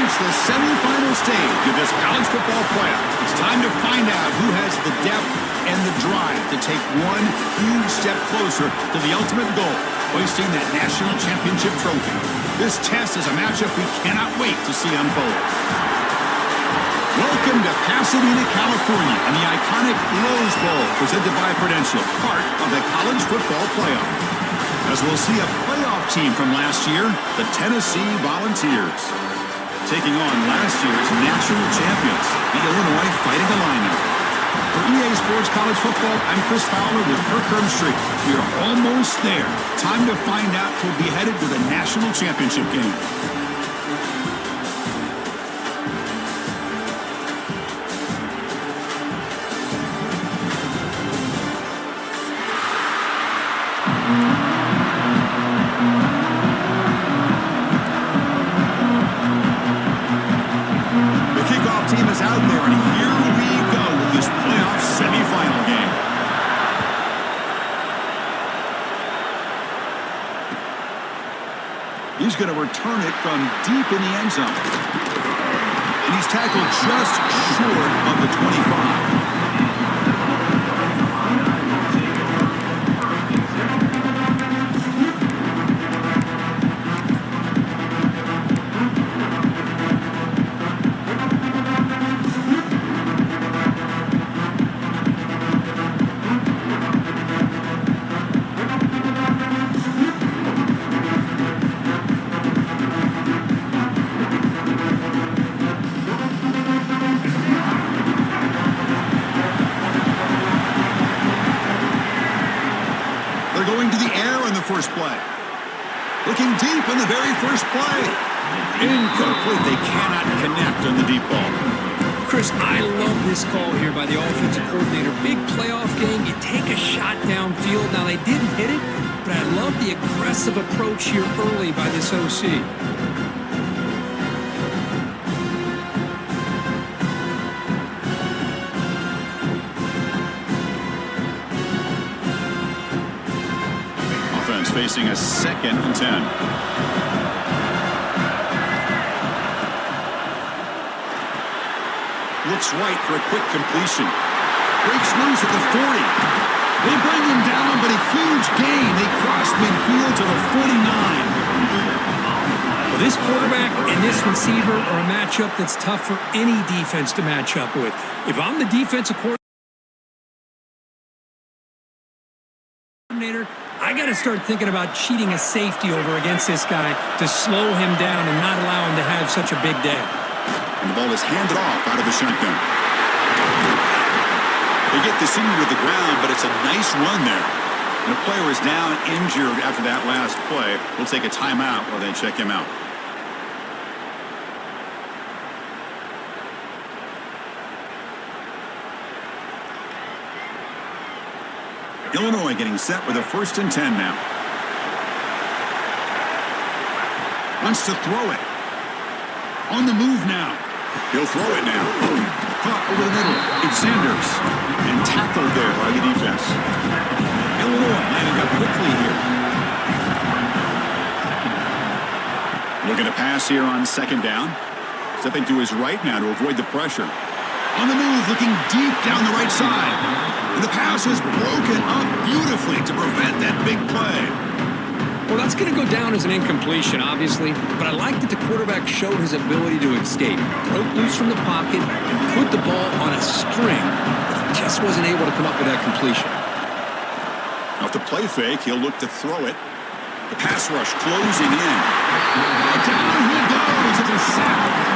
reached the semifinal stage of this college football playoff. It's time to find out who has the depth and the drive to take one huge step closer to the ultimate goal, hoisting that national championship trophy. This test is a matchup we cannot wait to see unfold. Welcome to Pasadena, California, and the iconic Rose Bowl, presented by Prudential, part of the college football playoff. As we'll see a playoff team from last year, the Tennessee Volunteers, taking on last year's national champions, the Illinois Fighting Illini. For EA Sports College Football, I'm Chris Fowler with Kirk Herbstreit. We are almost there. Time to find out who'll be headed to the national championship game. He's going to return it from deep in the end zone. And he's tackled just short of the 25. Going to the air on the first play. Looking deep on the very first play. Incomplete. They cannot connect on the deep ball. Chris, I love this call here by the offensive coordinator. Big playoff game. You take a shot downfield. Now, they didn't hit it, but I love the aggressive approach here early by this OC. Facing a 2nd and 10. Looks right for a quick completion. Breaks loose at the 40. They bring him down, but a huge gain. They cross midfield to the 49. Well, this quarterback and this receiver are a matchup that's tough for any defense to match up with. If I'm the defensive coordinator, I got to start thinking about cheating a safety over against this guy to slow him down and not allow him to have such a big day. And the ball is handed off out of the shotgun. They get the senior to the ground, but it's a nice run there. And the player is down injured after that last play. We'll take a timeout while they check him out. Illinois getting set with a 1st and 10 now. Wants to throw it. On the move now. He'll throw it now. Caught over the middle. It's Sanders. And tackled there by the defense. Illinois lining up quickly here. Looking to pass here on 2nd down. Stepping to his right now to avoid the pressure. On the move, looking deep down the right side. And the pass is broken up beautifully to prevent that big play. Well, that's going to go down as an incompletion, obviously, but I like that the quarterback showed his ability to escape. Broke loose from the pocket and put the ball on a string, but he just wasn't able to come up with that completion. Off the play fake, he'll look to throw it. The pass rush closing in. Down he goes. It's a sack.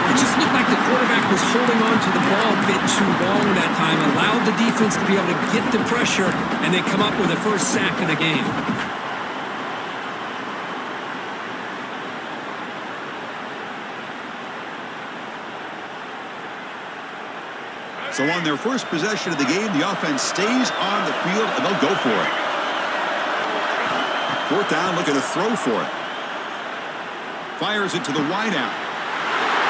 It just looked like the quarterback was holding on to the ball a bit too long that time, allowed the defense to be able to get the pressure, and they come up with the first sack of the game. So on their first possession of the game, the offense stays on the field, and they'll go for it. 4th down, looking to throw for it. Fires it to the wideout.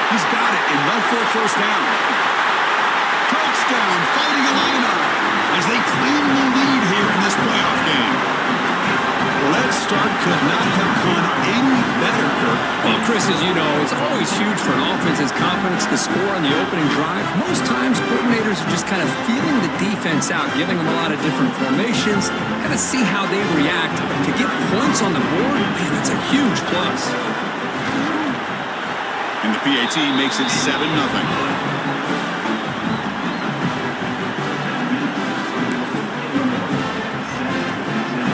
He's got it, enough for a 1st down. Touchdown, Fighting Illini, as they claim the lead here in this playoff game. Well, that start could not have gone any better, Kirk. Well, Chris, as you know, it's always huge for an offense's confidence to score on the opening drive. Most times, coordinators are just kind of feeling the defense out, giving them a lot of different formations, kind of see how they react. To get points on the board, man, that's a huge plus. And the PAT makes it 7-0.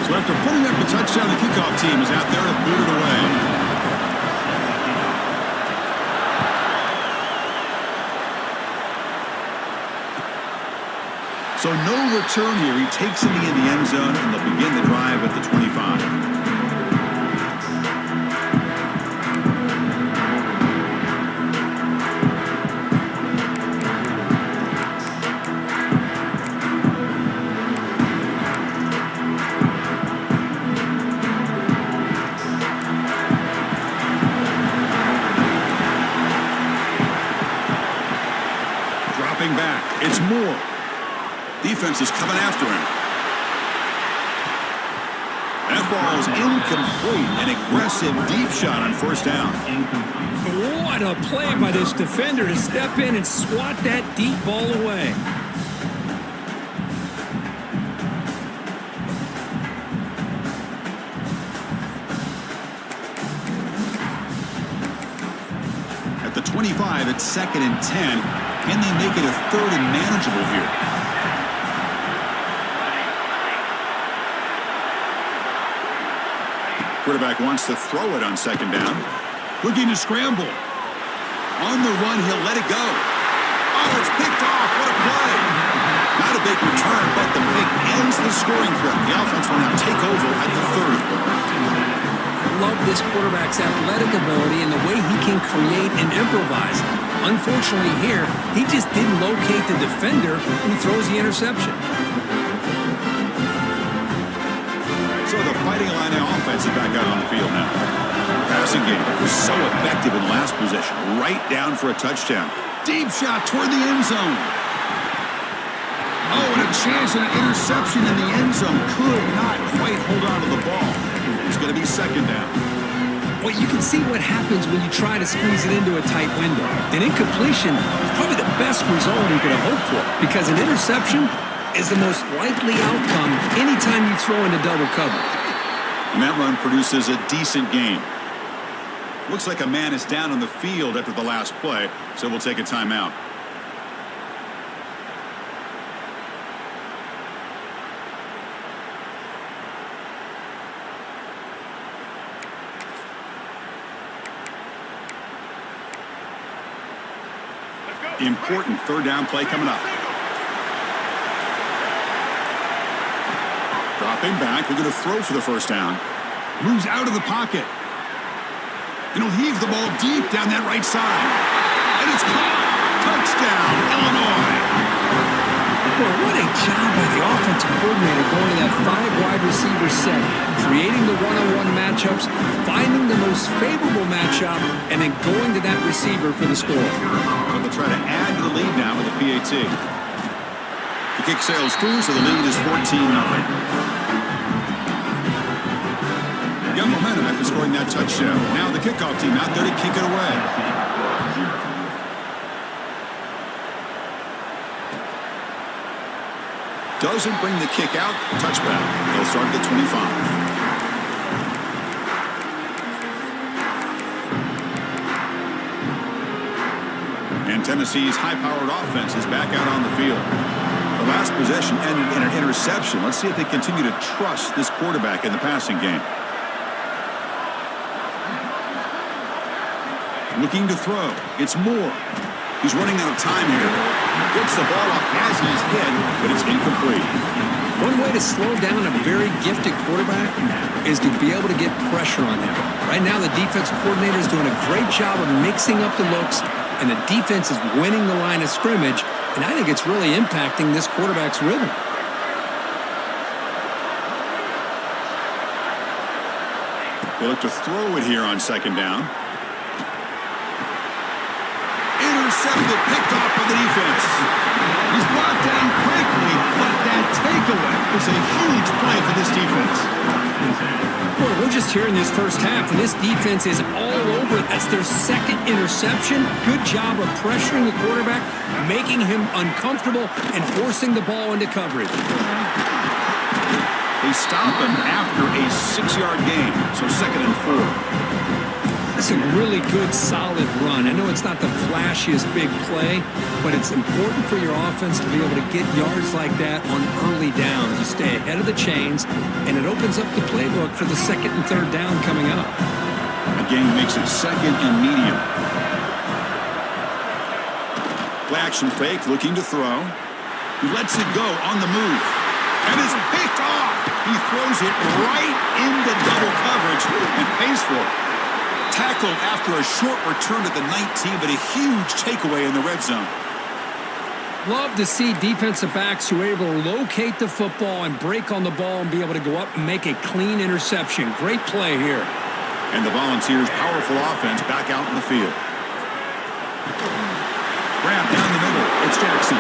So after putting up a touchdown, the kickoff team is out there to boot it away. So no return here. He takes it in the end zone, and they'll begin the drive at the 25. Dropping back. It's Moore. Defense is coming after him. That ball is incomplete. An aggressive deep shot on first down. What a play by this defender to step in and swat that deep ball away. At the 25, it's 2nd and 10. Can they make it a 3rd and manageable here? Quarterback wants to throw it on 2nd down. Looking to scramble. On the run, he'll let it go. Oh, it's picked off. What a play. Not a big return, but the pick ends the scoring threat. The offense will now take over at the 30. Love this quarterback's athletic ability and the way he can create and improvise. Unfortunately here, he just didn't locate the defender when he throws the interception. So the Fighting Illini offense is back out on the field now. Passing game was so effective in the last possession. Right down for a touchdown. Deep shot toward the end zone. Oh, and a chance at an interception in the end zone. Could not quite hold on to the ball. It's going to be 2nd down. Well, you can see what happens when you try to squeeze it into a tight window. An incompletion is probably the best result you could have hoped for, because an interception is the most likely outcome anytime you throw into double cover. And that run produces a decent gain. Looks like a man is down on the field after the last play, so we'll take a timeout. Important 3rd down play coming up. Dropping back. We're going to throw for the 1st down. Moves out of the pocket. And he'll heave the ball deep down that right side. And it's caught. Touchdown, Illinois. Boy, what a job by the offensive coordinator going to that 5-wide receiver set, creating the one-on-one matchups, finding the most favorable matchup, and then going to that receiver for the score. Well, they'll try to add to the lead now with the PAT. The kick sails through, so the lead is 14-0. Got momentum after scoring that touchdown. Now the kickoff team out there to kick it away. Doesn't bring the kick out. Touchback. They'll start at the 25. And Tennessee's high-powered offense is back out on the field. The last possession ended in an interception. Let's see if they continue to trust this quarterback in the passing game. Looking to throw. It's Moore. He's running out of time here. Gets the ball off as he's hit, but it's incomplete. One way to slow down a very gifted quarterback is to be able to get pressure on him. Right now, the defense coordinator is doing a great job of mixing up the looks, and the defense is winning the line of scrimmage, and I think it's really impacting this quarterback's rhythm. They look to throw it here on 2nd down. Intercepted, picked off by the defense. He's brought down quickly, but that takeaway is a huge play for this defense. Boy, we're just here in this first half, and this defense is all over it. That's their second interception. Good job of pressuring the quarterback, making him uncomfortable, and forcing the ball into coverage. They stop him after a 6-yard gain, so 2nd and 4. That's a really good, solid run. I know it's not the flashiest big play, but it's important for your offense to be able to get yards like that on early downs. You stay ahead of the chains, and it opens up the playbook for the 2nd and 3rd down coming up. Again, makes it 2nd and medium. Play action fake, looking to throw. He lets it go on the move, and is picked off. He throws it right into double coverage and pays for it. Tackled after a short return to the 19, but a huge takeaway in the red zone. Love to see defensive backs who are able to locate the football and break on the ball and be able to go up and make a clean interception. Great play here. And the Volunteers' powerful offense back out in the field. Grab down the middle. It's Jackson.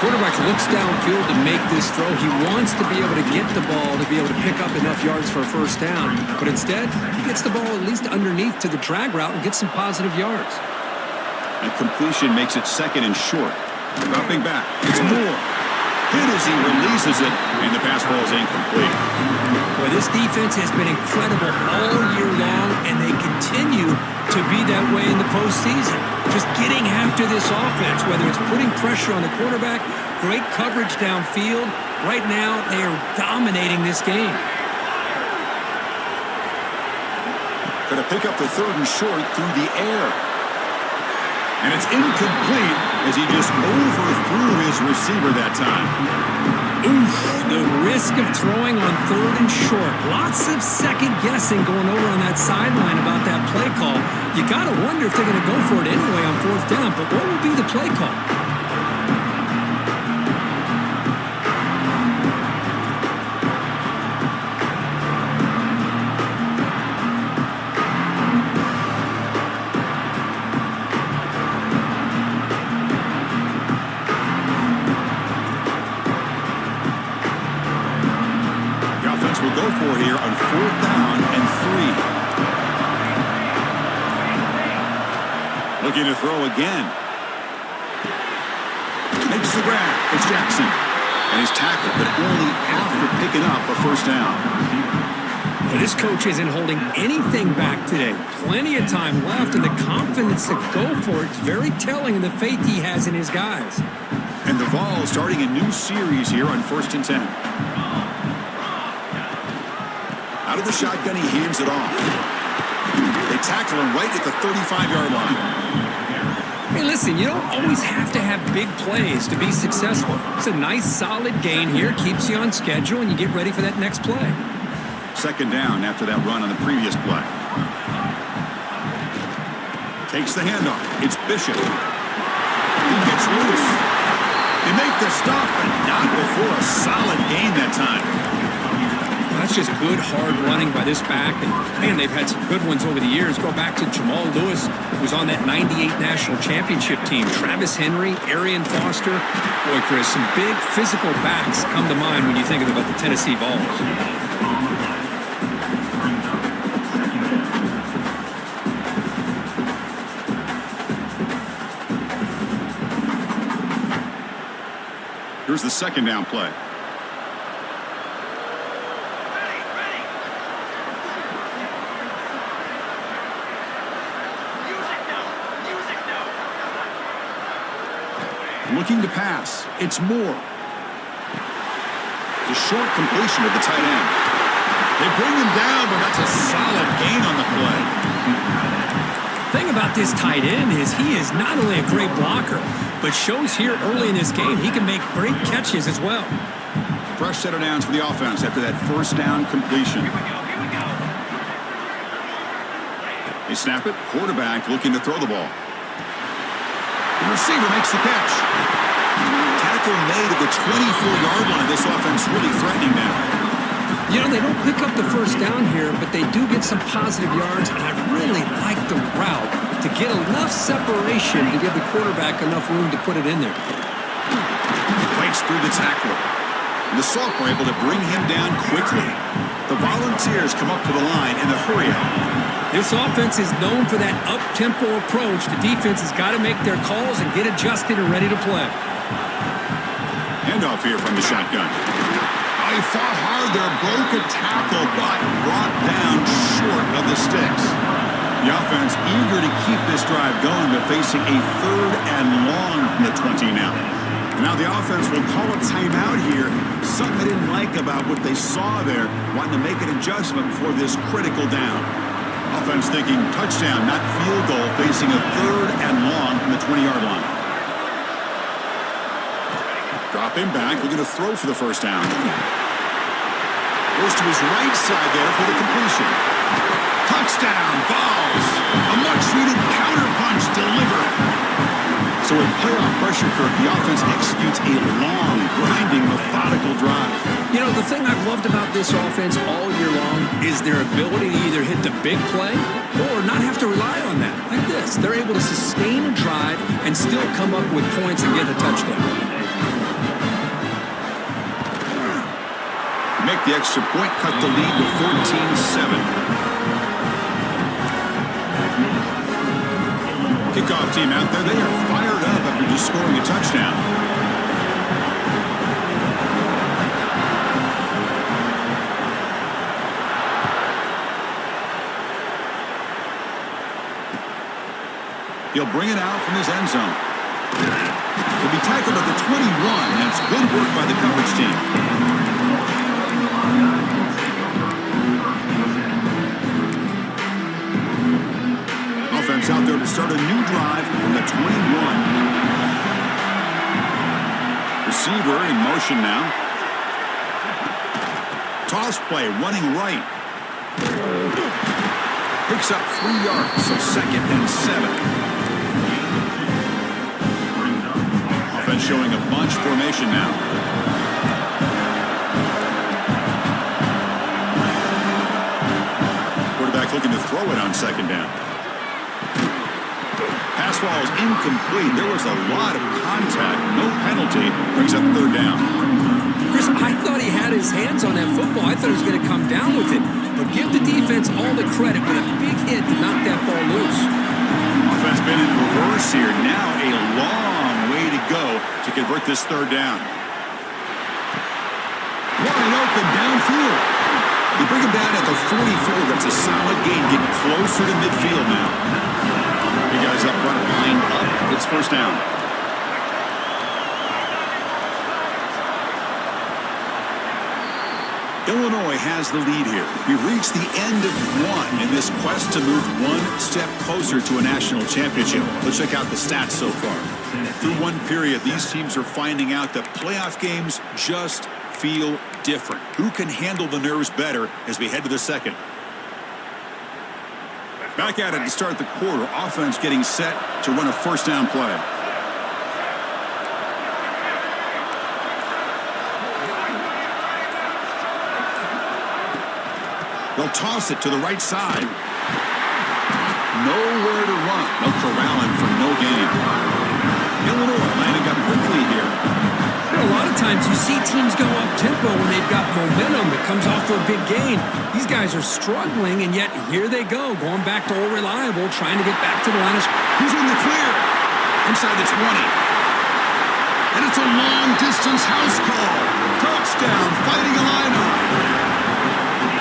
Quarterback looks downfield to make this throw. He wants to be able to get the ball to be able to pick up enough yards for a first down. But instead, he gets the ball at least underneath to the drag route and gets some positive yards. And completion makes it 2nd and short. Dropping back. It's Moore. Hit as he releases it, and the pass ball is incomplete. Boy, this defense has been incredible all year long, and they continue to be that way in the postseason. Just getting after this offense, whether it's putting pressure on the quarterback, great coverage downfield. Right now, they are dominating this game. Going to pick up the 3rd and short through the air. And it's incomplete as he just overthrew his receiver that time. Oof, the risk of throwing on 3rd and short. Lots of second guessing going over on that sideline about that play call. You got to wonder if they're going to go for it anyway on 4th down, but what will be the play call? Will go for here on 4th down and 3. Looking to throw again. Makes the grab. It's Jackson. And he's tackled, but only after picking up a first down. Well, this coach isn't holding anything back today. Plenty of time left, and the confidence to go for it is very telling in the faith he has in his guys. And the Vols starting a new series here on 1st and 10. Out of the shotgun, he hands it off. They tackle him right at the 35-yard line. Hey, listen, you don't always have to have big plays to be successful. It's a nice, solid gain here. Keeps you on schedule, and you get ready for that next play. 2nd down after that run on the previous play. Takes the handoff. It's Bishop. He gets loose. They make the stop, but not before a solid gain that time. That's just good, hard running by this back. And, man, they've had some good ones over the years. Go back to Jamal Lewis, who was on that 98 National Championship team. Travis Henry, Arian Foster. Boy, Chris, some big physical backs come to mind when you think about the Tennessee Vols. Here's the 2nd down play. Looking to pass. It's Moore. The short completion of the tight end. They bring him down, but that's a solid gain on the play. The thing about this tight end is he is not only a great blocker, but shows here early in this game he can make great catches as well. Fresh set of downs for the offense after that 1st down completion. They snap it. Quarterback looking to throw the ball. The receiver makes the catch. Tackle made at the 24-yard line. This offense really threatening now. You know, they don't pick up the first down here, but they do get some positive yards, and I really like the route to get enough separation to give the quarterback enough room to put it in there. Fights through the tackle. The Salk were able to bring him down quickly. The Volunteers come up to the line in the hurry-up. This offense is known for that up-tempo approach. The defense has got to make their calls and get adjusted and ready to play. Handoff here from the shotgun. He fought hard there, broke a tackle, but brought down short of the sticks. The offense eager to keep this drive going, but facing a 3rd and long from the 20 now. Now the offense will call a timeout here. Something they didn't like about what they saw there, wanting to make an adjustment for this critical down. Offense thinking touchdown, not field goal, facing a 3rd and long from the 20-yard line. Dropping back, looking to throw for the first down. Goes to his right side there for the completion. Touchdown, Vols. A much-needed counter-punch delivered. So with playoff pressure, Kirk, the offense executes a long, grinding, methodical drive. You know, the thing I've loved about this offense all year long is their ability to either hit the big play or not have to rely on that. Like this. They're able to sustain a drive and still come up with points and get a touchdown. Make the extra point, cut the lead to 14-7. Kickoff team out there. They are fired up after just scoring a touchdown. He'll bring it out from his end zone. He'll be tackled at the 21. That's good work by the coverage team. Offense out there to start a new drive from the 21. Receiver in motion now. Toss play, running right. Picks up 3 yards, so 2nd and 7. Offense showing a bunch formation now. Quarterback looking to throw it on 2nd down. Pass ball is incomplete. There was a lot of contact. No penalty. Brings up 3rd down. Chris, I thought he had his hands on that football. I thought he was going to come down with it. But give the defense all the credit with a big hit to knock that ball loose. Offense been in reverse here. Now a long way to go to convert this 3rd down. Wide open downfield. You bring him down at the 44. That's a solid gain. Getting closer to midfield now. You guys up front lined up. It's 1st down. Illinois has the lead here. We've reached the end of 1 in this quest to move 1 step closer to a national championship. Let's check out the stats so far. Through 1 period, these teams are finding out that playoff games just feel different. Who can handle the nerves better as we head to the 2nd? Back at it to start the quarter. Offense getting set to run a 1st down play. They'll toss it to the right side. Nowhere to run. No corralling for no gain. Illinois lining up quickly here. A lot of times you see teams go up-tempo when they've got momentum that comes off for a big gain. These guys are struggling, and yet here they go, going back to old reliable, trying to get back to the line of scrimmage. He's in the clear. Inside the 20. And it's a long-distance house call. Touchdown, fighting Illini.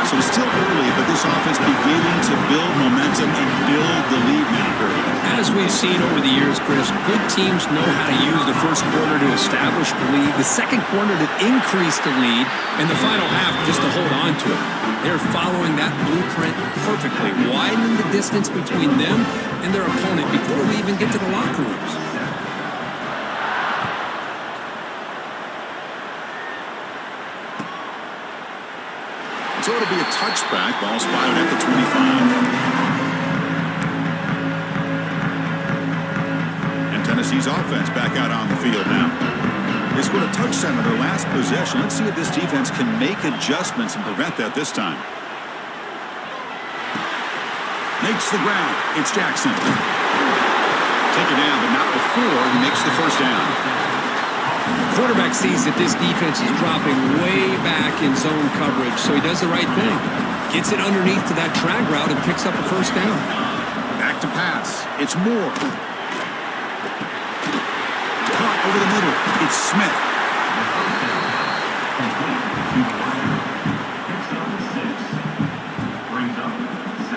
So it's still early, but this offense beginning to build momentum and build the lead now, Curry. As we've seen over the years, Chris, good teams know how to use the 1st quarter to establish the lead, the 2nd quarter to increase the lead, and the final half just to hold on to it. They're following that blueprint perfectly, widening the distance between them and their opponent before we even get to the locker rooms. So it'll be a touchback. Ball spotted at the 25. And Tennessee's offense back out on the field now. They scored a touchdown on their last possession. Let's see if this defense can make adjustments and prevent that this time. Makes the ground. It's Jackson. Take it down, but not before he makes the 1st down. Quarterback sees that this defense is dropping way back in zone coverage, so he does the right thing. Gets it underneath to that drag route and picks up a first down. Back to pass. It's Moore. Caught over the middle. It's Smith.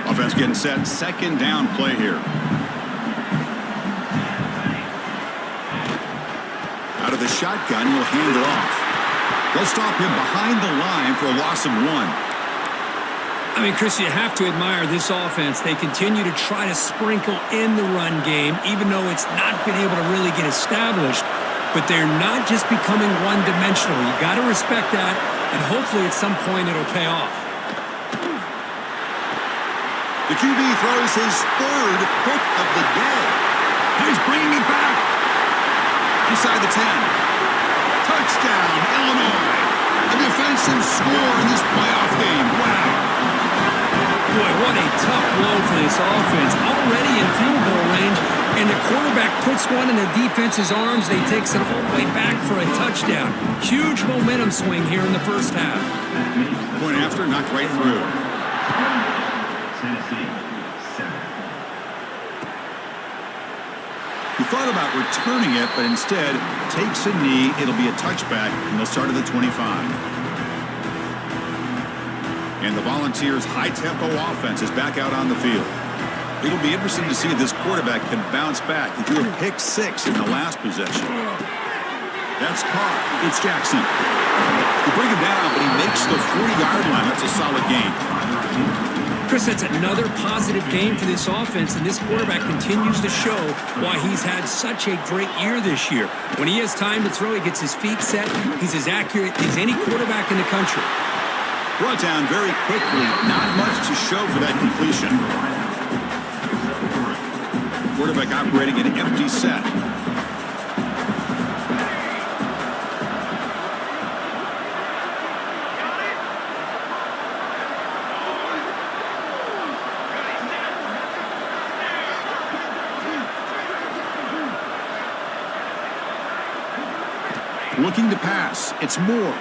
Offense getting set. Second down play here. Out of the shotgun, he'll hand it off. They'll stop him behind the line for a loss of 1. I mean, Chris, you have to admire this offense. They continue to try to sprinkle in the run game, even though it's not been able to really get established. But they're not just becoming one-dimensional. You got to respect that, and hopefully at some point it'll pay off. The QB throws his third pick of the day. And he's bringing it back. Inside the 10. Touchdown, Illinois. A defensive score in this playoff game. Wow. Boy, what a tough blow for this offense. Already in field goal range, and the quarterback puts one in the defense's arms. They takes it all the way back for a touchdown. Huge momentum swing here in the first half. Point after, knocked right through. He thought about returning it, but instead takes a knee. It'll be a touchback, and they'll start at the 25. And the Volunteers' high-tempo offense is back out on the field. It'll be interesting to see if this quarterback can bounce back. He threw a pick 6 in the last possession. That's caught. It's Jackson. You bring him down, but he makes the 40-yard line. That's a solid game. Chris, that's another positive game for this offense, and this quarterback continues to show why he's had such a great year this year. When he has time to throw, he gets his feet set. He's as accurate as any quarterback in the country. Brought down very quickly. Not much to show for that completion. Quarterback operating an empty set. Looking to pass. It's Moore.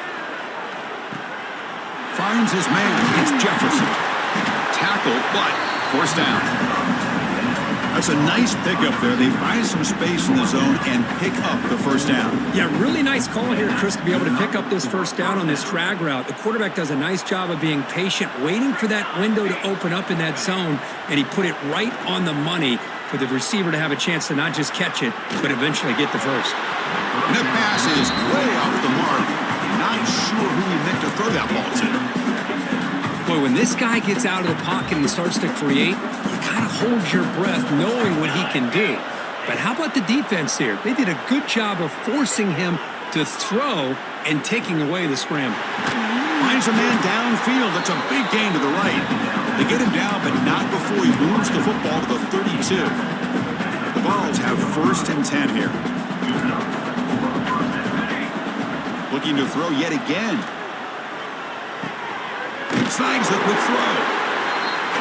Finds his man. It's Jefferson. Tackled, but forced down. That's a nice pickup there. They find some space in the zone and pick up the first down. Yeah, really nice call here, Chris, to be able to pick up this first down on this drag route. The quarterback does a nice job of being patient, waiting for that window to open up in that zone, and he put it right on the money for the receiver to have a chance to not just catch it, but eventually get the first. And that pass is way off the mark. Not sure who he meant to throw that ball to. Boy, when this guy gets out of the pocket and starts to create, you kind of hold your breath knowing what he can do. But how about the defense here? They did a good job of forcing him to throw and taking away the scramble. Finds a man downfield. That's a big gain to the right. They get him down, but not before he moves the football to the 32. The Vols have 1st and 10 here. Looking to throw yet again. Snags the quick throw.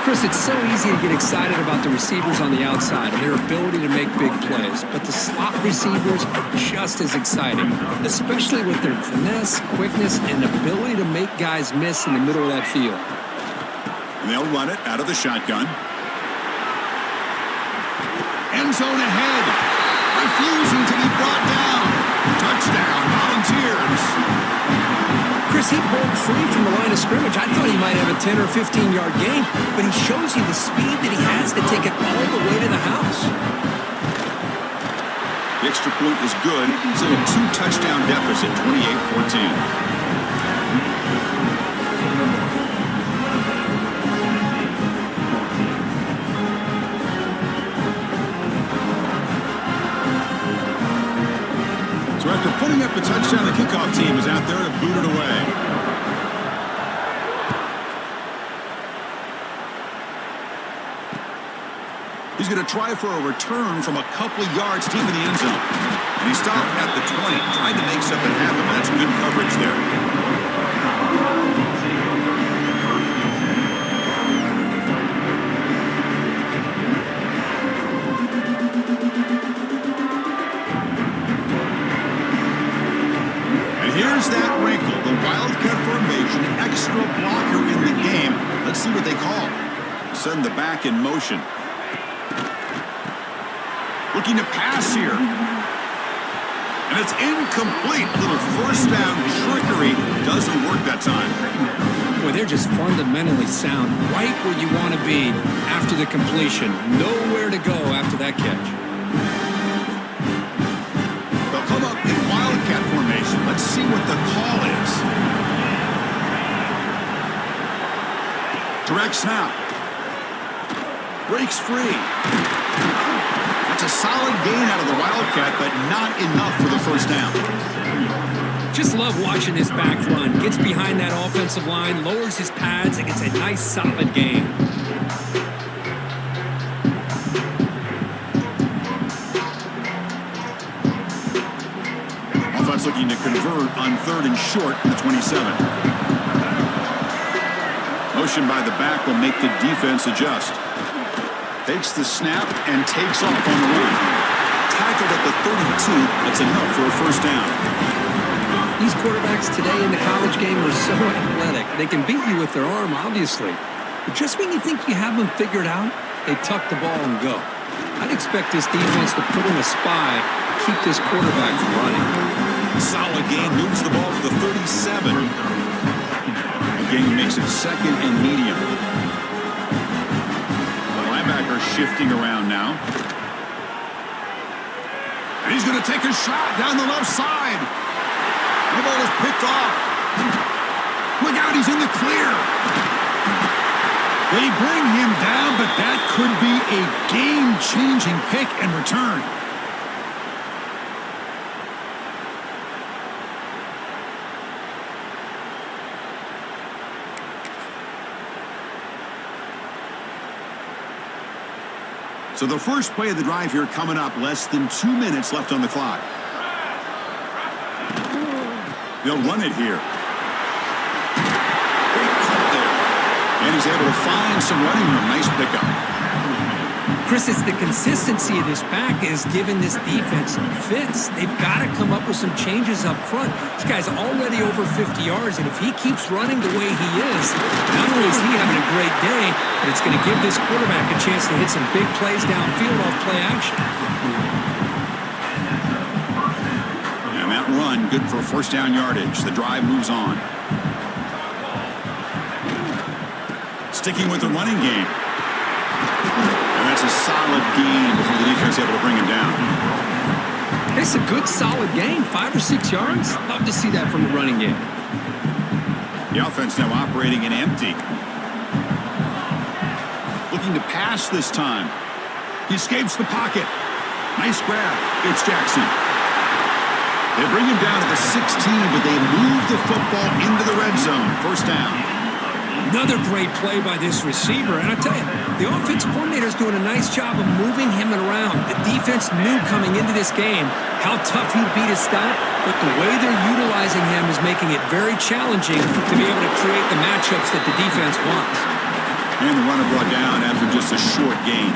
Chris, it's so easy to get excited about the receivers on the outside and their ability to make big plays, but the slot receivers are just as exciting, especially with their finesse, quickness, and ability to make guys miss in the middle of that field. And they'll run it out of the shotgun. End zone ahead. Refusing to be brought down. Touchdown, Volunteers. Chris, he broke free from the line of scrimmage. I thought he might have a 10 or 15-yard gain, but he shows you the speed that he has to take it all the way to the house. The extra point is good. It's a 2-touchdown deficit, 28-14. So after putting up a touchdown, the kickoff team is out there to boot it away. He's going to try for a return from a couple of yards deep in the end zone. And he stopped at the 20, trying to make something happen, but that's good coverage there. what they call. Send the back in motion. Looking to pass here. And it's incomplete. A little first down trickery doesn't work that time. Boy, they're just fundamentally sound, right where you want to be after the completion. Nowhere to go after that catch. They'll come up in wildcat formation. Let's see what the call is. Direct snap. Breaks free. That's a solid gain out of the wildcat, but not enough for the first down. Just love watching this back run. Gets behind that offensive line, lowers his pads, and gets a nice solid gain. Offense looking to convert on 3rd and short from the 27. Motion by the back will make the defense adjust. Takes the snap and takes off on the run. Tackled at the 32. That's enough for a first down. These quarterbacks today in the college game are so athletic. They can beat you with their arm, obviously. But just when you think you have them figured out, they tuck the ball and go. I'd expect this defense to put in a spy to keep this quarterback from running. Solid gain, moves the ball to the 37. The game makes it 2nd and medium. The linebacker shifting around now. And he's going to take a shot down the left side. The ball is picked off. Look out, he's in the clear. They bring him down, but that could be a game-changing pick and return. So the first play of the drive here coming up, less than 2 minutes left on the clock. They'll run it here. Great cut there. And he's able to find some running room. Nice pickup. Chris, it's the consistency of this back is giving this defense some fits. They've got to come up with some changes up front. This guy's already over 50 yards, and if he keeps running the way he is, not only is he having a great day, but it's going to give this quarterback a chance to hit some big plays downfield off play action. And that run, good for first down yardage. The drive moves on. Sticking with the running game. And that's a solid gain before the defense able to bring him down. It's a good, solid gain. 5 or 6 yards. Love to see that from the running game. The offense now operating in empty. Looking to pass this time. He escapes the pocket. Nice grab. It's Jackson. They bring him down to the 16, but they move the football into the red zone. First down. Another great play by this receiver. And I tell you, the offensive coordinator is doing a nice job of moving him around. The defense knew coming into this game how tough he'd be to stop, but the way they're utilizing him is making it very challenging to be able to create the matchups that the defense wants. And the runner brought down after just a short gain.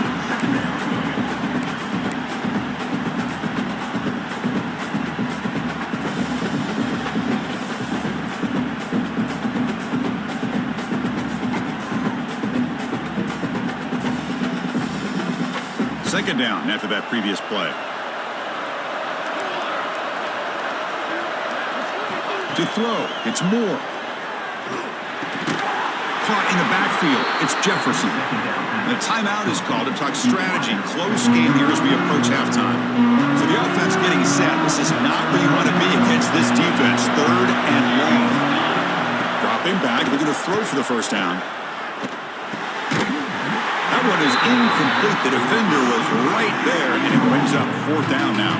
Second down after that previous play. To throw, it's Moore. Caught in the backfield, it's Jefferson. The timeout is called to talk strategy. Close game here as we approach halftime. So the offense getting set. This is not where you want to be against this defense. 3rd and long. Dropping back, looking to throw for the first down. That one is incomplete. The defender was right there, and it brings up 4th down now.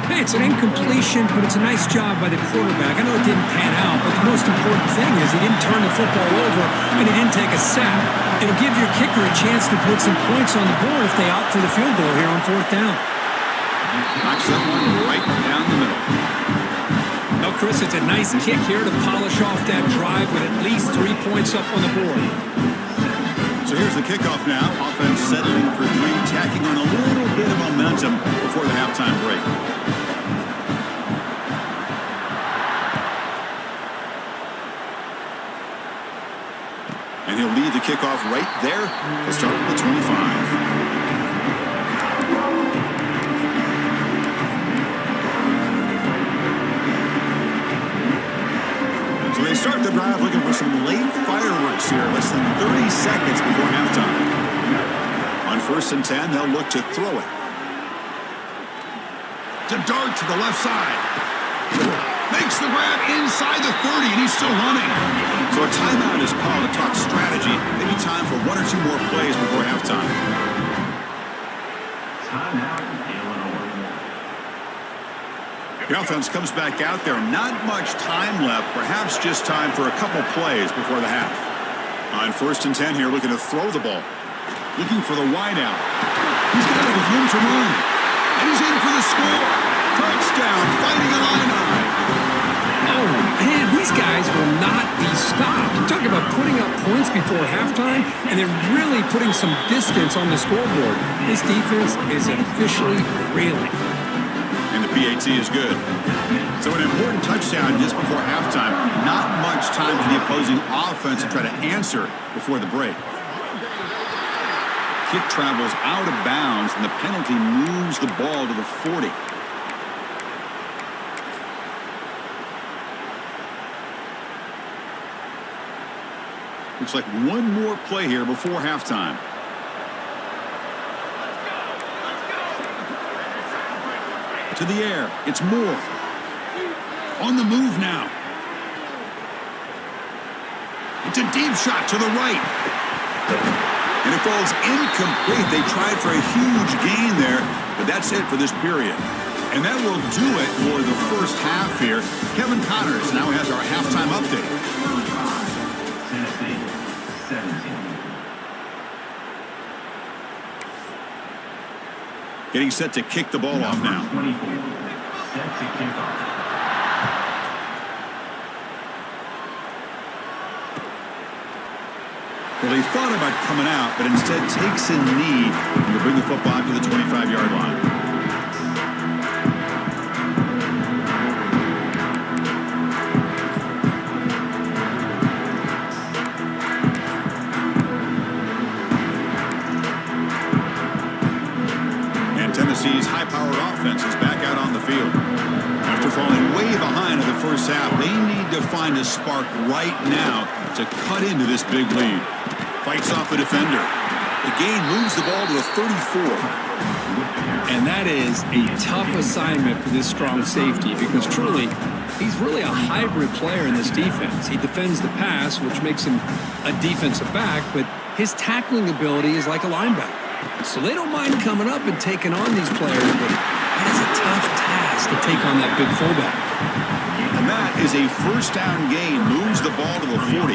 Hey, it's an incompletion, but it's a nice job by the quarterback. I know it didn't pan out, but the most important thing is he didn't turn the football over, and he didn't take a sack. It'll give your kicker a chance to put some points on the board if they opt for the field goal here on 4th down. Knocks that one right down the middle. Now, Chris, it's a nice kick here to polish off that drive with at least 3 points up on the board. So here's the kickoff now. Offense settling for 3, tacking on a little bit of momentum before the halftime break. And he'll lead the kickoff right there. He'll start with the 25. So they start the drive looking for some late fireworks here. Less than 30 seconds before halftime. On 1st and 10, they'll look to throw it. To dart to the left side. Makes the grab inside the 30, and he's still running. So a timeout is called to talk strategy. Maybe time for 1 or 2 more plays before halftime. The offense comes back out there. Not much time left. Perhaps just time for a couple plays before the half. On 1st and 10 here, looking to throw the ball. Looking for the wide out. He's got it with room to run. And he's in for the score. Touchdown, fighting Illini. Oh, man, these guys will not be stopped. You're talking about putting up points before halftime, and they're really putting some distance on the scoreboard. This defense is officially reeling. And the PAT is good. So an important touchdown just before halftime. Not much time for the opposing offense to try to answer before the break. Kick travels out of bounds, and the penalty moves the ball to the 40. Looks like one more play here before halftime. To the air, it's Moore. On the move now. It's a deep shot to the right. And it falls incomplete. They tried for a huge gain there, but that's it for this period. And that will do it for the first half here. Kevin Connors now has our halftime update. Tennessee, 17. Getting set to kick the ball off now. 24, set to kick off. Well, he thought about coming out, but instead takes a knee to bring the football to the 25-yard line. And Tennessee's high-powered offense is back out on the field. After falling way behind in the first half, they need to find a spark right now to cut into this big lead. Fights off a defender. The gain moves the ball to the 34. And that is a tough assignment for this strong safety because truly, he's really a hybrid player in this defense. He defends the pass, which makes him a defensive back, but his tackling ability is like a linebacker. So they don't mind coming up and taking on these players, but it is a tough task to take on that big fullback. And that is a first down gain. Moves the ball to the 40.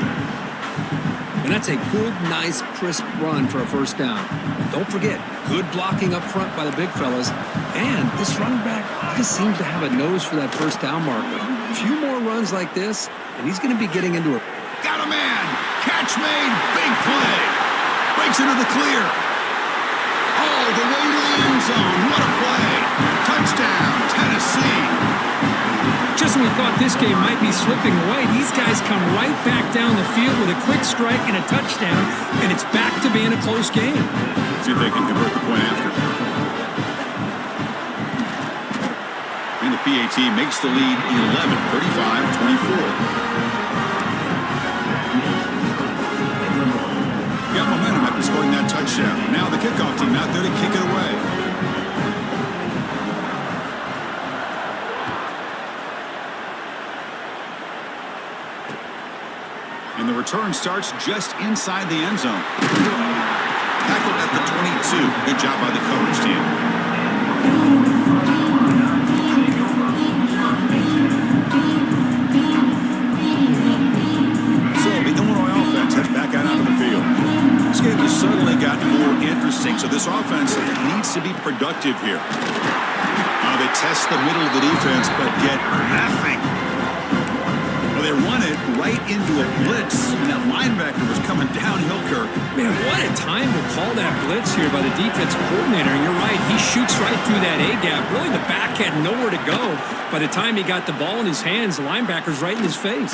And that's a good, nice, crisp run for a first down. Don't forget, good blocking up front by the big fellas. And this running back just seems to have a nose for that first down marker. A few more runs like this, and he's going to be getting into a... Got a man! Catch made! Big play! Breaks into the clear! All the way to the end zone! What a play! Touchdown, Tennessee! Just when we thought this game might be slipping away, these guys come right back down the field with a quick strike and a touchdown, and it's back to being a close game. See if they can convert the point after. And the PAT makes the lead 11, 35-24. Got momentum after scoring that touchdown. Now the kickoff team out there to kick it away. And the return starts just inside the end zone. Tackled at the 22. Good job by the coverage team. So the Illinois offense heads back out onto the field. This game has suddenly gotten more interesting, so this offense needs to be productive here. They test the middle of the defense, but get nothing. Well, they run it right into a blitz, and that linebacker was coming downhill, Kirk. Man, what a time to call that blitz here by the defensive coordinator. And you're right, he shoots right through that A-gap. Really, the back had nowhere to go. By the time he got the ball in his hands, the linebacker's right in his face.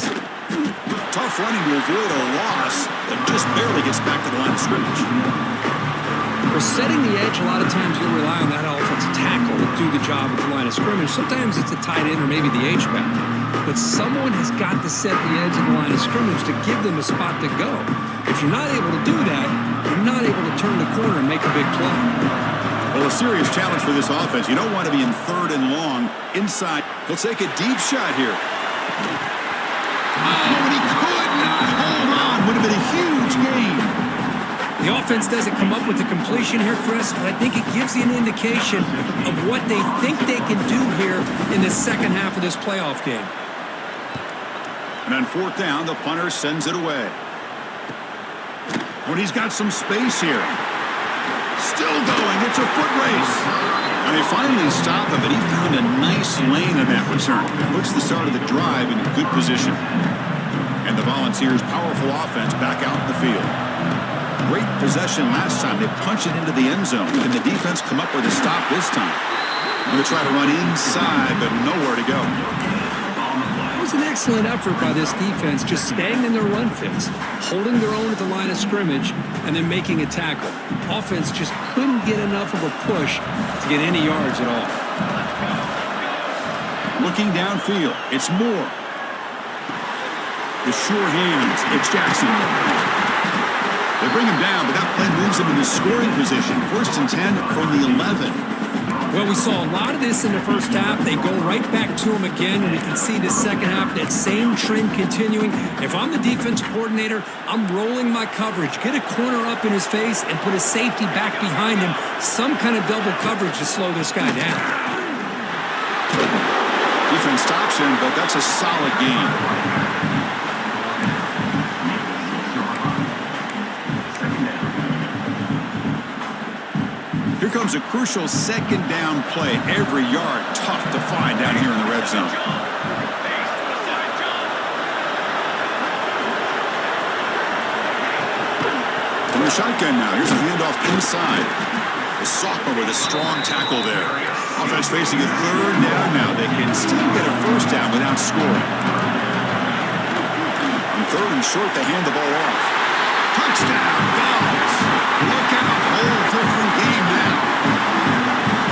Tough running to avoid a loss, but just barely gets back to the line of scrimmage. Well, setting the edge, a lot of times you'll rely on that offensive tackle to do the job at the line of scrimmage. Sometimes it's a tight end or maybe the H-back. But someone has got to set the edge of the line of scrimmage to give them a spot to go. If you're not able to do that, you're not able to turn the corner and make a big play. Well, a serious challenge for this offense. You don't want to be in 3rd and long inside. He'll take a deep shot here. Oh, and he could not hold on. Would have been a huge gain. The offense doesn't come up with the completion here, Chris, but I think it gives you an indication of what they think they can do here in the second half of this playoff game. And on 4th down, the punter sends it away. When he's got some space here. Still going. It's a foot race. And they finally stop him, but he found a nice lane in that return. Puts the start of the drive in good position. And the Volunteers' powerful offense back out in the field. Great possession last time. They punch it into the end zone. Can the defense come up with a stop this time? Going to try to run inside, but nowhere to go. It was an excellent effort by this defense, just staying in their run fits, holding their own at the line of scrimmage, and then making a tackle. Offense just couldn't get enough of a push to get any yards at all. Looking downfield, it's Moore. The sure hands, it's Jackson. They bring him down, but that play moves him into scoring position. 1st and 10 from the 11. Well, we saw a lot of this in the first half. They go right back to him again, and we can see the second half, that same trend continuing. If I'm the defense coordinator, I'm rolling my coverage. Get a corner up in his face and put a safety back behind him. Some kind of double coverage to slow this guy down. Defense stops him, but that's a solid gain. Here comes a crucial 2nd down play. Every yard tough to find down here in the red zone. From the shotgun now. Here's a handoff inside. The sophomore with a strong tackle there. Offense facing a 3rd down now. They can still get a 1st down without scoring. On 3rd and short, they hand the ball off. Touchdown, Vols. Look at a whole different game now.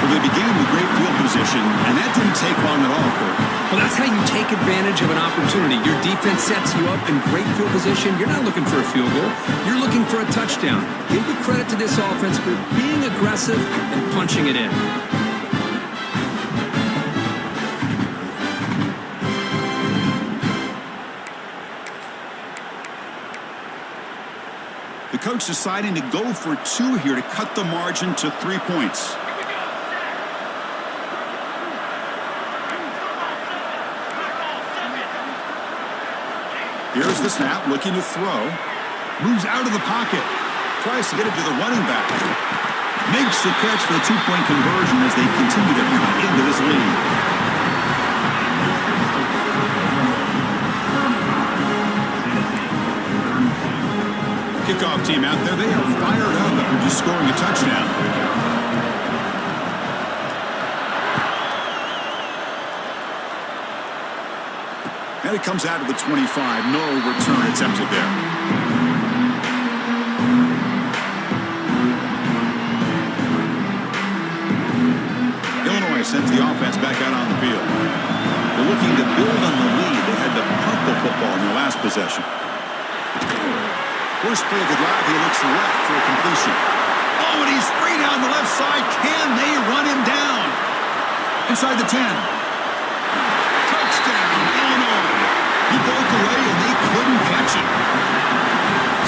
Well, they began with great field position, and that didn't take long at all, Kurt. Well, that's how you take advantage of an opportunity. Your defense sets you up in great field position. You're not looking for a field goal. You're looking for a touchdown. Give the credit to this offense for being aggressive and punching it in. The coach deciding to go for 2 here to cut the margin to 3 points. Here's the snap, looking to throw. Moves out of the pocket. Tries to get it to the running back. Makes the catch for the 2-point conversion as they continue to cut into this lead. Kickoff team out there, they are fired up after just scoring a touchdown. And it comes out to the 25. No return attempted there. Illinois sends the offense back out on the field. They're looking to build on the lead. They had to punt the football in their last possession. First play of the drive, he looks left for a completion. Oh, and he's free down the left side. Can they run him down? Inside the 10. Touchdown, Illinois. He broke away, and they couldn't catch him.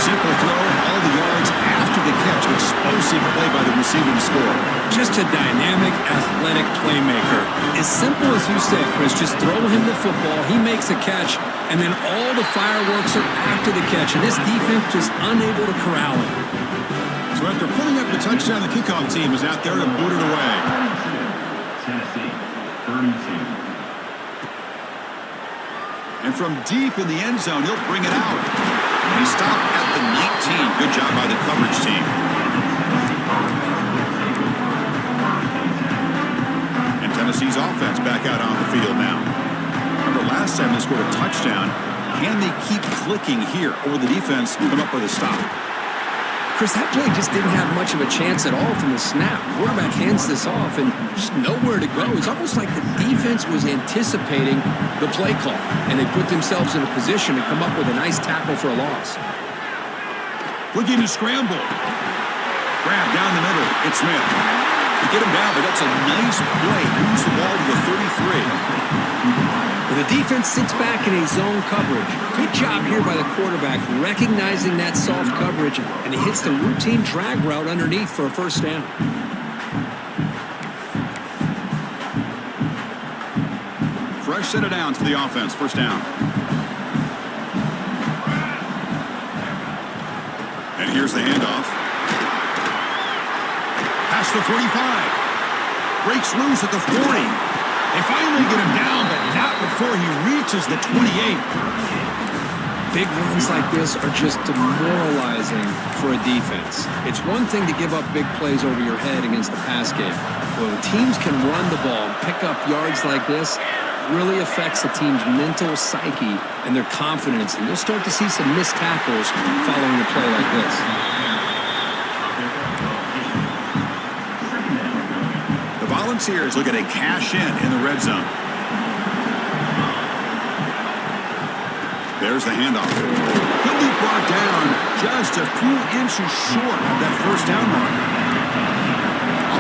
Simple throw, all the yards after the catch. Explosive play by the receiver to score. Just a dynamic, athletic playmaker. As simple as you said, Chris, just throw him the football, he makes a catch, and then all the fireworks are after the catch, and this defense just unable to corral him. So after putting up the touchdown, the kickoff team is out there to boot it away. Tennessee, 32. And from deep in the end zone, he'll bring it out. And he stopped at the 19. Good job by the coverage team. And Tennessee's offense back out on the field now. Remember last time they scored a touchdown Can they keep clicking here, or will the defense come up with a stop? Chris, that play just didn't have much of a chance at all from the snap. Quarterback hands this off and just nowhere to go. It's almost like the defense was anticipating the play call, and they put themselves in a position to come up with a nice tackle for a loss. Looking to scramble. Grab down the middle. It's Smith. To get him down, but that's a nice play. Moves the ball to the 33. The defense sits back in a zone coverage. Good job here by the quarterback, recognizing that soft coverage, and he hits the routine drag route underneath for a first down. Fresh set of downs for the offense. First down. And here's the handoff. Past the 45. Breaks loose at the 40. They finally get him down, but not before he reaches the 28. Big runs like this are just demoralizing for a defense. It's one thing to give up big plays over your head against the pass game. When teams can run the ball, pick up yards like this, it really affects the team's mental psyche and their confidence. And you'll start to see some missed tackles following a play like this. Volunteers looking to cash in the red zone. There's the handoff. He'll be brought down just a few inches short of that first down mark.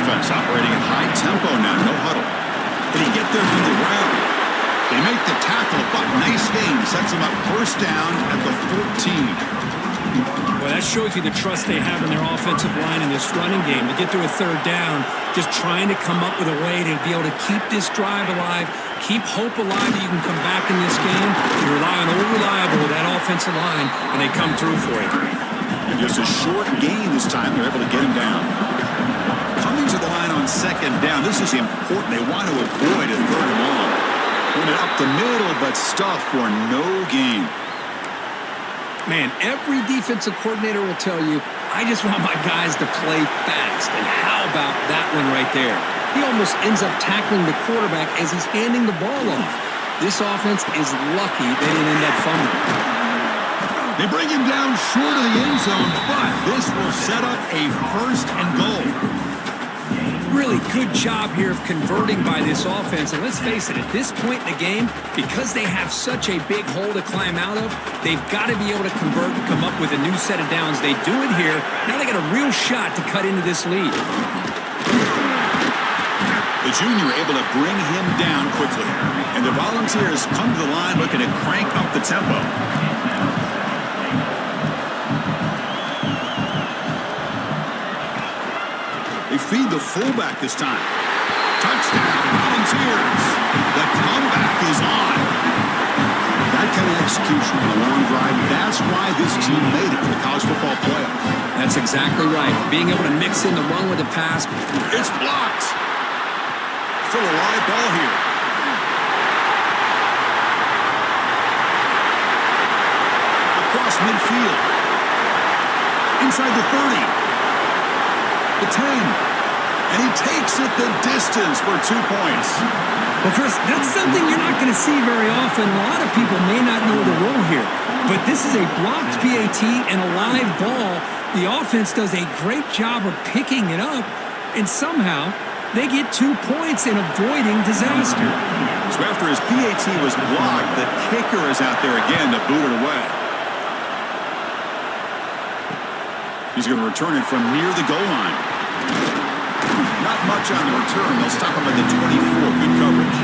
Offense operating at high tempo now, no huddle. Can he get there from the ground? They make the tackle, but nice game. Sets him up first down at the 14. Well, that shows you the trust they have in their offensive line in this running game. To get to a third down, just trying to come up with a way to be able to keep this drive alive, keep hope alive that you can come back in this game. You rely on old reliable with that offensive line, and they come through for you. And just a short gain this time. They're able to get him down. Coming to the line on second down. This is important. They want to avoid a third and long. Put it up the middle, but stuff for no gain. Man, every defensive coordinator will tell you, I just want my guys to play fast. And how about that one right there? He almost ends up tackling the quarterback as he's handing the ball off. This offense is lucky they didn't end up fumbling. They bring him down short of the end zone, but this will set up a first and goal. Really good job here of converting by this offense. And let's face it, at this point in the game, because they have such a big hole to climb out of, they've got to be able to convert and come up with a new set of downs. They do it here. Now they got a real shot to cut into this lead. The junior able to bring him down quickly. And the Volunteers come to the line looking to crank up the tempo. They feed the fullback this time. Touchdown, Volunteers. The comeback is on. That kind of execution on a long drive, that's why this team made it to the college football playoff. That's exactly right. Being able to mix in the run with the pass. It's blocked. Still a live ball here. Across midfield. Inside the 30. The 10. And he takes it the distance for 2 points. Well, Chris, that's something you're not going to see very often. A lot of people may not know the rule here. But this is a blocked PAT and a live ball. The offense does a great job of picking it up. And somehow, they get 2 points in avoiding disaster. So after his PAT was blocked, the kicker is out there again to boot it away. He's going to return it from near the goal line. Not much on the return. They'll stop him at the 24. Good coverage.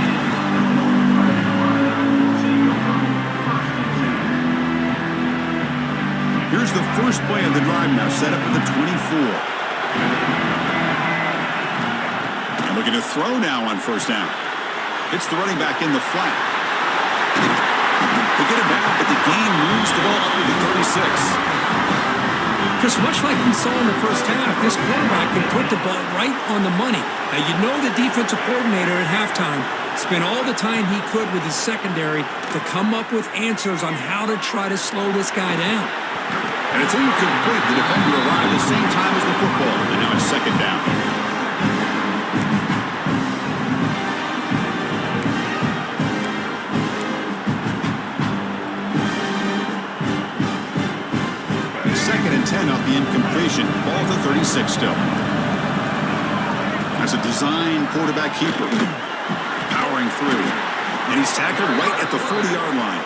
Here's the first play of the drive now, set up at the 24. And looking to throw now on first down. It's the running back in the flat. They get it back, but the gain moves the ball up to the 36. Chris, much like we saw in the first half, this quarterback can put the ball right on the money. Now, you know the defensive coordinator at halftime spent all the time he could with his secondary to come up with answers on how to try to slow this guy down. And it's incomplete. The defender arrived at the same time as the football. And now it's second down. 2nd and 10 off the incompletion. Ball to 36 still. That's a design quarterback keeper. Powering through. And he's tackled right at the 40-yard line.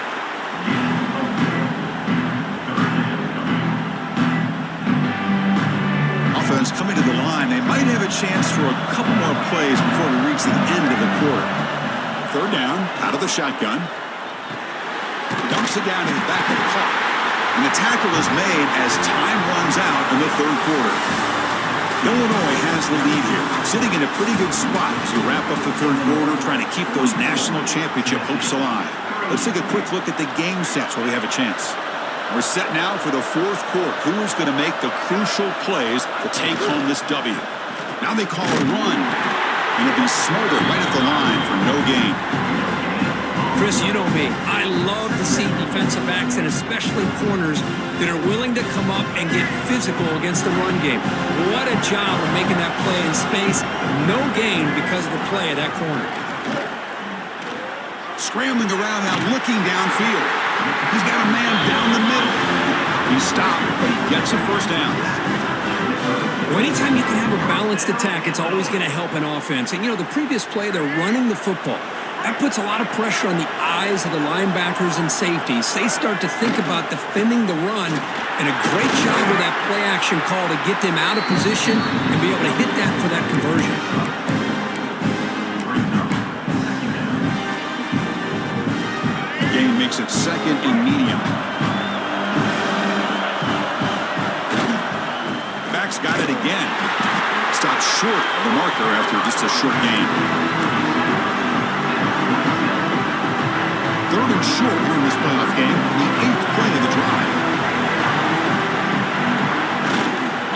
Offense coming to the line. They might have a chance for a couple more plays before we reach the end of the quarter. 3rd down, out of the shotgun. Dumps it down in the back of the clock. And the tackle is made as time runs out in the 3rd quarter. Illinois has the lead here, sitting in a pretty good spot as we wrap up the 3rd quarter, trying to keep those national championship hopes alive. Let's take a quick look at the game sets where we have a chance. We're set now for the 4th quarter. Who is going to make the crucial plays to take home this W? Now they call a run. And it'll be Smolder right at the line for no gain. Chris, you know me. I love to see defensive backs and especially corners that are willing to come up and get physical against the run game. What a job of making that play in space. No gain because of the play of that corner. Scrambling around now, looking downfield. He's got a man down the middle. He stopped, but he gets a 1st down. Well, anytime you can have a balanced attack, it's always going to help an offense. And, you know, the previous play, they're running the football. That puts a lot of pressure on the eyes of the linebackers and safeties. They start to think about defending the run, and a great job with that play-action call to get them out of position and be able to hit that for that conversion. Game makes it 2nd and medium. Back's got it again. Stopped short of the marker after just a short gain. 3rd and short here in this playoff game. The 8th play of the drive.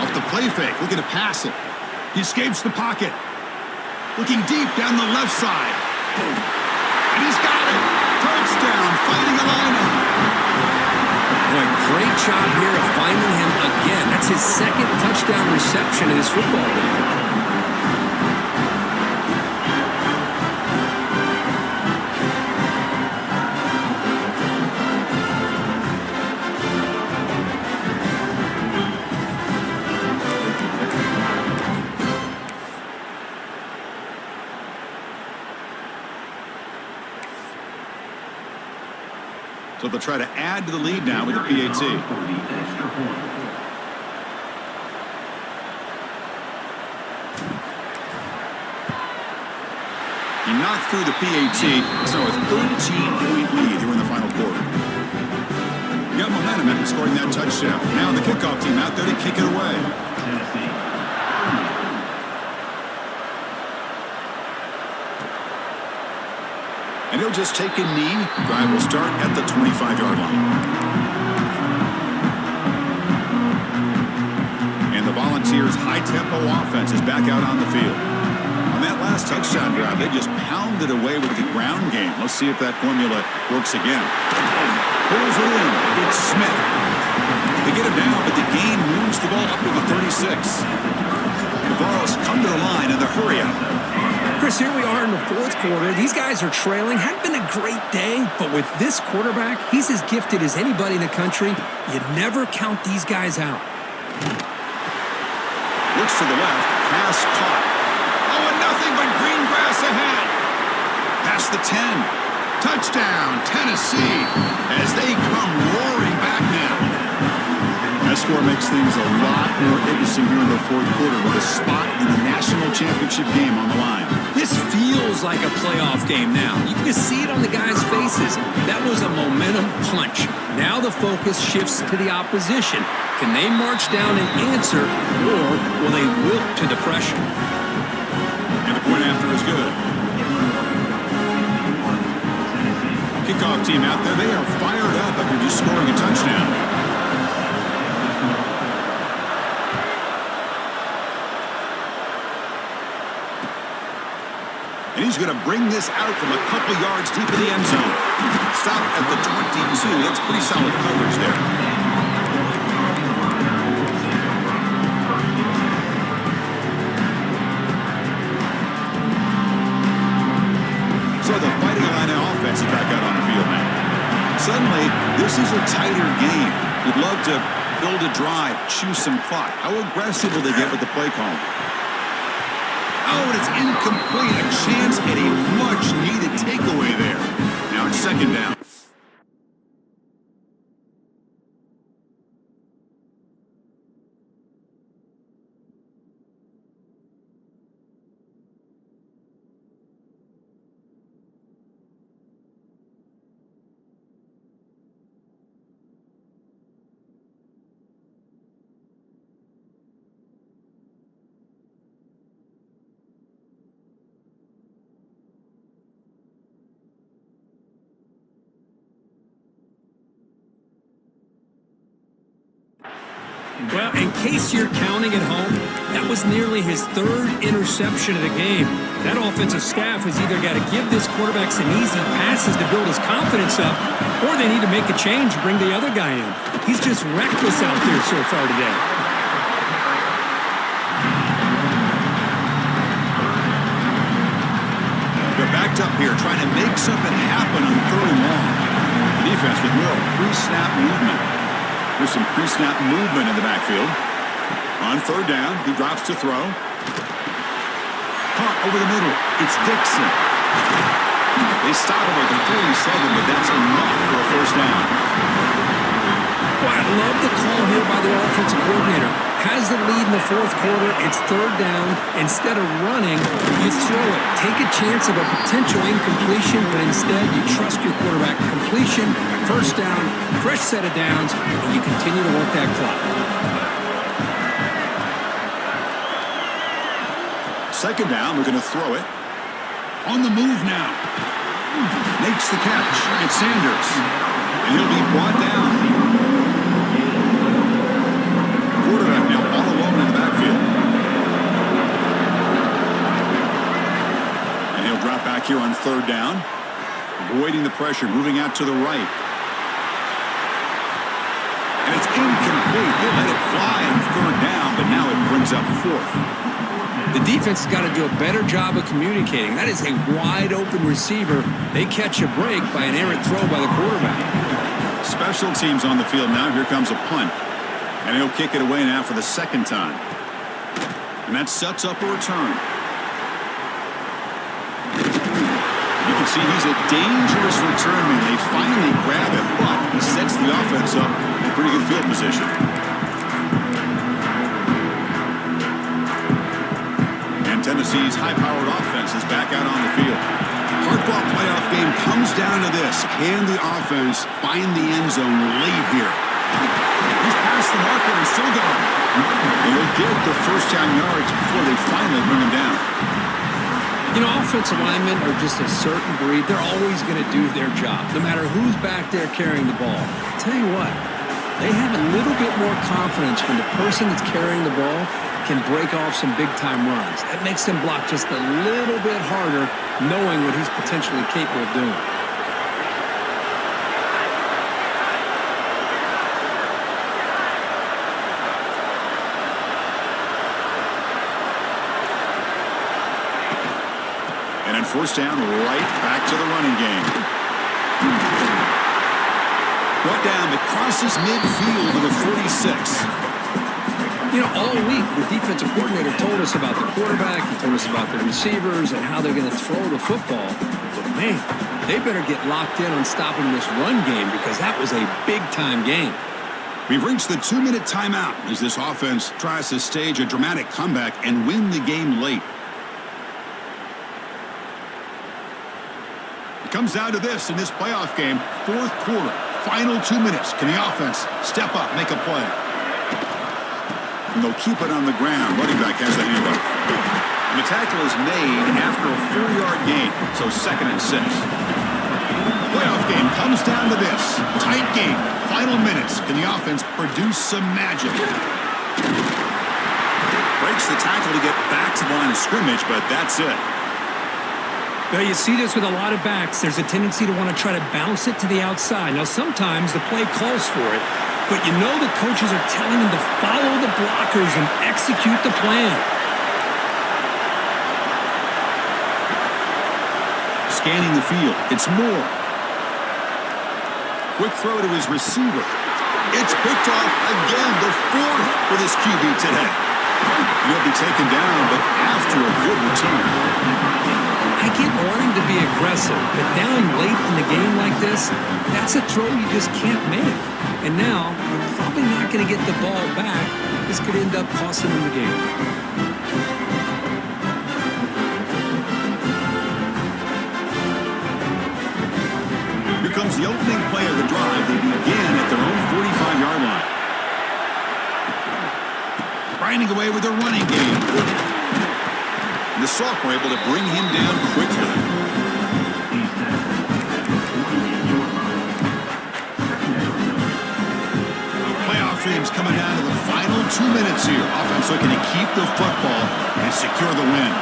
Off the play fake, looking to pass it. He escapes the pocket. Looking deep down the left side. And he's got it. Touchdown, fighting a lineup. Boy, great job here of finding him again. That's his 2nd touchdown reception in his football game. So they'll try to add to the lead now with the PAT. He knocked through the PAT. So a 13-point lead here in the final quarter. We got momentum after scoring that touchdown. Now the kickoff team out there to kick it away. And he'll just take a knee. Drive will start at the 25-yard line. And the Volunteers' high-tempo offense is back out on the field. On that last touchdown drive, they just pounded away with the ground game. Let's see if that formula works again. Pulls it in. It's Smith. They get him down, but the gain moves the ball up to the 36. The Vols come to the line in the hurry-up. Chris, here we are in the 4th quarter. These guys are trailing. Hadn't been a great day, but with this quarterback, he's as gifted as anybody in the country. You never count these guys out. Looks to the left. Pass caught. Oh, and nothing but green grass ahead. Past the 10. Touchdown, Tennessee, as they come roaring back now. That score makes things a lot more interesting here in the 4th quarter with a spot in the national championship game on the line. This feels like a playoff game now. You can just see it on the guys' faces. That was a momentum punch. Now the focus shifts to the opposition. Can they march down and answer, or will they wilt to the pressure? And the point after is good. Kickoff team out there, they are fired up after just scoring a touchdown. And he's going to bring this out from a couple yards deep in the end zone. Stop at the 22. That's pretty solid coverage there. So the Fighting Illini offense is back out on the field now. Suddenly, this is a tighter game. You'd love to build a drive, choose some clock. How aggressive will they get with the play call? Oh, and it's incomplete. A chance at a much-needed takeaway there. Now it's second down. Well, in case you're counting at home, that was nearly his third interception of the game. That offensive staff has either got to give this quarterback some easy passes to build his confidence up, or they need to make a change, bring the other guy in. He's just reckless out there so far today. They're backed up here trying to make something happen on third and long. The defense with little pre-snap movement. There's some pre-snap movement in the backfield. On third down, he drops to throw. Caught over the middle. It's Dixon. They stop him at the 47, but that's enough for a first down. Well, I love the call here by the offensive coordinator. Has the lead in the fourth quarter. It's third down. Instead of running, you throw it. Take a chance of a potential incompletion, but instead you trust your quarterback. Completion, first down, fresh set of downs, and you continue to work that clock. Second down, we're going to throw it. On the move now. Makes the catch. It's Sanders. And he'll be brought down. Quarterback now all alone in the backfield. And he'll drop back here on third down. Avoiding the pressure, moving out to the right. And it's incomplete. They let it fly on third down, but now it brings up fourth. The defense has got to do a better job of communicating. That is a wide-open receiver. They catch a break by an errant throw by the quarterback. Special teams on the field now. Here comes a punt. And he'll kick it away now for the second time. And that sets up a return. You can see he's a dangerous return man. They finally grab him, but he sets the offense up in pretty good field position. And Tennessee's high-powered offense is back out on the field. Hard-fought playoff game comes down to this. Can the offense find the end zone late here? He's past the marker and still going. They'll get the first down yards before they finally bring him down. You know, offensive linemen are just a certain breed. They're always going to do their job, no matter who's back there carrying the ball. I tell you what, they have a little bit more confidence when the person that's carrying the ball can break off some big-time runs. That makes them block just a little bit harder, knowing what he's potentially capable of doing. And on first down, right back to the running game. Brought down that crosses midfield to the 46. You know, all week, the defensive coordinator told us about the quarterback, he told us about the receivers and how they're going to throw the football. But, man, they better get locked in on stopping this run game because that was a big-time game. We've reached the 2-minute timeout as this offense tries to stage a dramatic comeback and win the game late. It comes down to this in this playoff game, fourth quarter, final 2 minutes. Can the offense step up, make a play? And they'll keep it on the ground. Running back has the handoff. And the tackle is made after a 4-yard gain, so 2nd and 6. Playoff game comes down to this. Tight game, final minutes. Can the offense produce some magic? Breaks the tackle to get back to the line of scrimmage, but that's it. Well, you see this with a lot of backs. There's a tendency to want to try to bounce it to the outside. Now, sometimes the play calls for it, but you know the coaches are telling them to follow the blockers and execute the plan. Scanning the field. It's Moore. Quick throw to his receiver. It's picked off again, the fourth for this QB today. He'll be taken down, but after a good return. I get wanting to be aggressive, but down late in the game like this, that's a throw you just can't make. And now, you're probably not going to get the ball back. This could end up costing him the game. Here comes the opening play of the drive. They begin at their own 45-yard line. Grinding away with their running game. And the Sock were able to bring him down quickly. Playoff dreams coming down to the final 2 minutes here. Offense looking to keep the football and secure the win.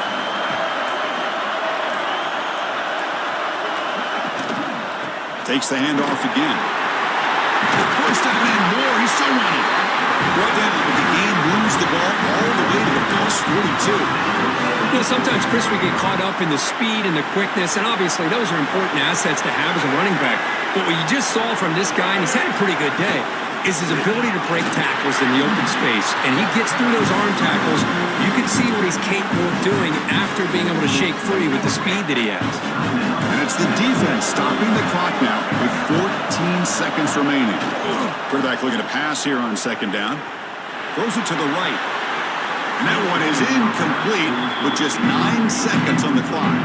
Takes the handoff again. First down and more. He's still running. Brought down, but the game moves the ball all the way to the plus 42. You know, sometimes, Chris, we get caught up in the speed and the quickness, and obviously those are important assets to have as a running back. But what you just saw from this guy, and he's had a pretty good day, is his ability to break tackles in the open space. And he gets through those arm tackles. You can see what he's capable of doing after being able to shake free with the speed that he has. And it's the defense stopping the clock now with 14 seconds remaining. Quarterback looking to pass here on second down. Throws it to the right. And that one is incomplete with just 9 seconds on the clock.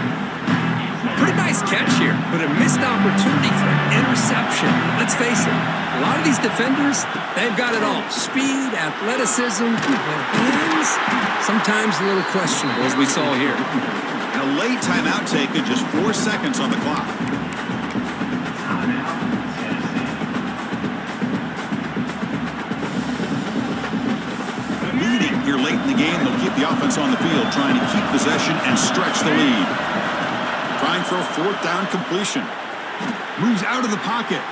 Pretty nice catch here, but a missed opportunity for an interception. Let's face it, a lot of these defenders, they've got it all. Speed, athleticism, hands, sometimes a little questionable, as we saw here. And a late timeout taken, just 4 seconds on the clock. Leading here late in the game, they'll keep the offense on the field, trying to keep possession and stretch the lead. Trying for a fourth down completion. Moves out of the pocket.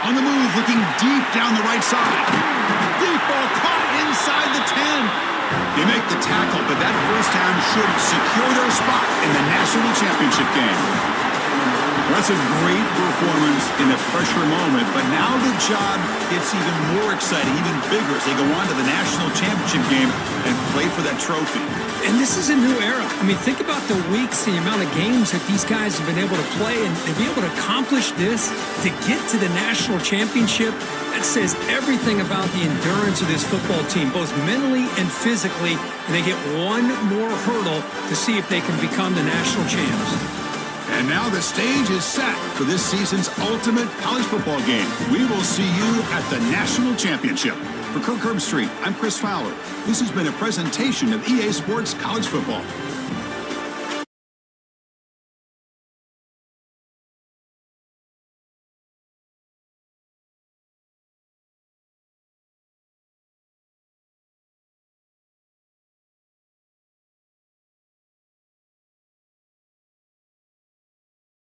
On the move, looking deep down the right side. Deep ball caught inside the 10. They make the tackle, but that first down should secure their spot in the national championship game. That's a great performance in a pressure moment, but now the job gets even more exciting, even bigger as they go on to the national championship game and play for that trophy. And this is a new era. I mean, think about the weeks, the amount of games that these guys have been able to play, and to be able to accomplish this, to get to the national championship, that says everything about the endurance of this football team, both mentally and physically, and they get one more hurdle to see if they can become the national champs. And now the stage is set for this season's ultimate college football game. We will see you at the national championship. For Kirk Herbstreit, I'm Chris Fowler. This has been a presentation of EA Sports College Football.